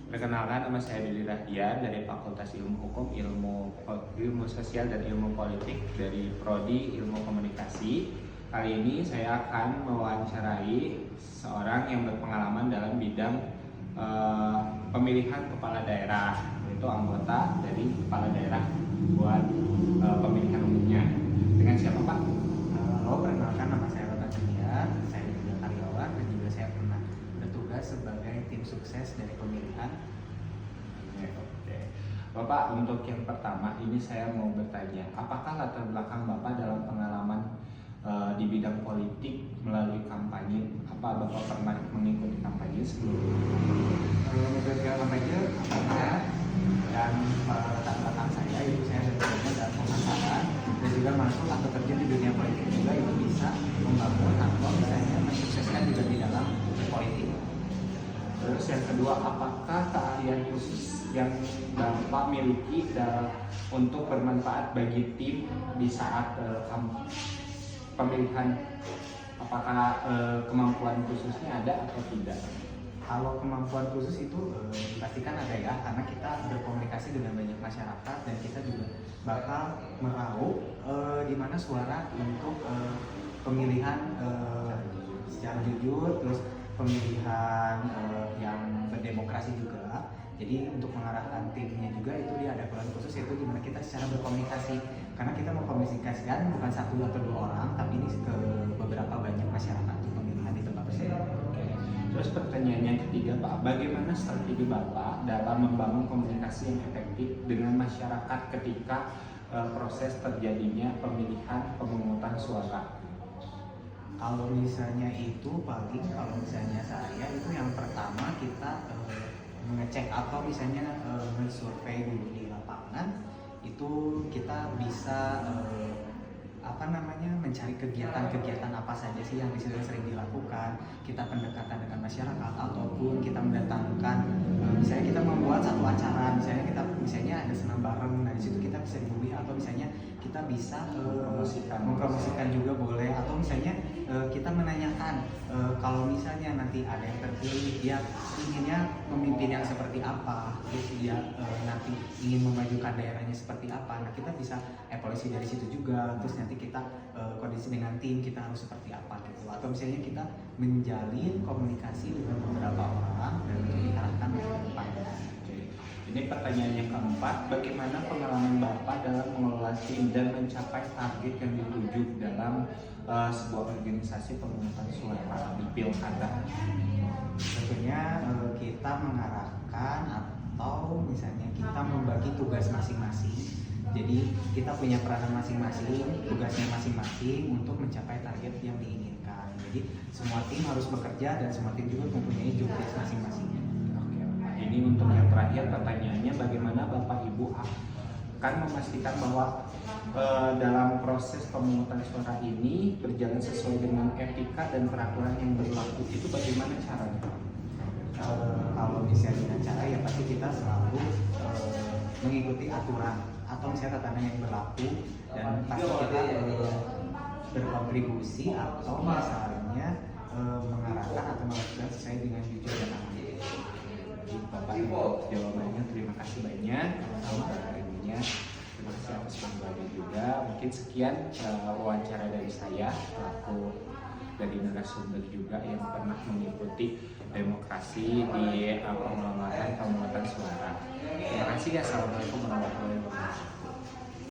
Perkenalkan, nama saya Billy Rahdian dari Fakultas Ilmu Hukum, Ilmu Sosial dan Ilmu Politik dari Prodi Ilmu Komunikasi. Kali ini saya akan mewawancarai seorang yang berpengalaman dalam bidang pemilihan kepala daerah, yaitu anggota dari kepala daerah buat pemilihan umumnya. Dengan siapa, Pak? Halo, perkenalkan, nama saya Rotan Julia. Saya juga karyawan dan juga saya pernah bertugas sebagai tim sukses dari pemilihan. Oke. Bapak, untuk yang pertama ini saya mau bertanya, apakah latar belakang Bapak dalam pengalaman di bidang politik melalui kampanye? Apa Bapak pernah mengikuti kampanye sebelumnya? Mengikuti kampanye ada, dan latar belakang saya itu saya bertugas dalam pemasaran dan juga masuk atau terjun di dunia politik juga itu bisa membangun atau misalnya mensukseskan juga di dalam politik. Terus yang kedua, apakah keahlian khusus yang Bapak miliki untuk bermanfaat bagi tim di saat pemilihan? Apakah kemampuan khususnya ada atau tidak? Kalau kemampuan khusus itu dipastikan ada ya, karena kita berkomunikasi dengan banyak masyarakat dan kita juga bakal meraup di mana suara untuk pemilihan secara jujur, terus pemilihan yang berdemokrasi juga. Jadi untuk mengarahkan timnya juga itu dia ada peran khusus, yaitu dimana kita secara berkomunikasi, karena kita mengkomunikasikan bukan satu atau dua orang, tapi ini ke beberapa banyak masyarakat untuk pemilihan di tempat tersebut. Terus pertanyaan yang ketiga, Pak, bagaimana strategi Bapak dalam membangun komunikasi yang efektif dengan masyarakat ketika proses terjadinya pemilihan pemungutan suara? Kalau misalnya itu paling, kalau misalnya saya itu yang pertama kita mengecek atau misalnya mensurvei dulu di lapangan, itu kita bisa mencari kegiatan-kegiatan apa saja sih yang sering dilakukan. Kita pendekatan dengan masyarakat ataupun kita mendatangkan misalnya kita membuat satu acara, misalnya ada senam bareng, nah di situ kita bisa dihubungi, atau misalnya kita bisa mempromosikan juga boleh, atau misalnya kita menanyakan kalau misalnya nanti ada yang terpilih dia inginnya memimpin yang seperti apa, terus dia nanti ingin memajukan daerahnya seperti apa, nah kita bisa evaluasi dari situ juga. Terus nanti kita kondisi dengan tim kita harus seperti apa gitu, atau misalnya kita menjalin komunikasi dengan beberapa orang dan diarahkan ke depan. Ini pertanyaan yang keempat, bagaimana pengalaman Bapak dalam mengelola tim dan mencapai target yang dituju dalam sebuah organisasi pemungutan suara di pilkada? Tentunya kita mengarahkan atau misalnya kita membagi tugas masing-masing. Jadi kita punya peranan masing-masing, tugasnya masing-masing untuk mencapai target yang diinginkan. Jadi semua tim harus bekerja dan semua tim juga mempunyai job desk masing-masing. Ini untuk yang terakhir pertanyaannya, bagaimana Bapak Ibu akan memastikan bahwa dalam proses pemungutan suara ini berjalan sesuai dengan etika dan peraturan yang berlaku, itu bagaimana caranya? Kalau misalnya dengan cara ya pasti kita selalu mengikuti aturan atau misalnya tatanan yang berlaku, dan pasti kita berkontribusi atau misalnya mengarahkan atau melakukan sesuai dengan jujur dan amanah. Bapak untuk jawabannya terima kasih banyak, ilmunya terima kasih atas bantuannya juga. Mungkin sekian wawancara dari saya selaku dari narasumber juga yang pernah mengikuti demokrasi di pengelolaan pemungutan suara. Terima kasih ya. Assalamualaikum warahmatullahi wabarakatuh.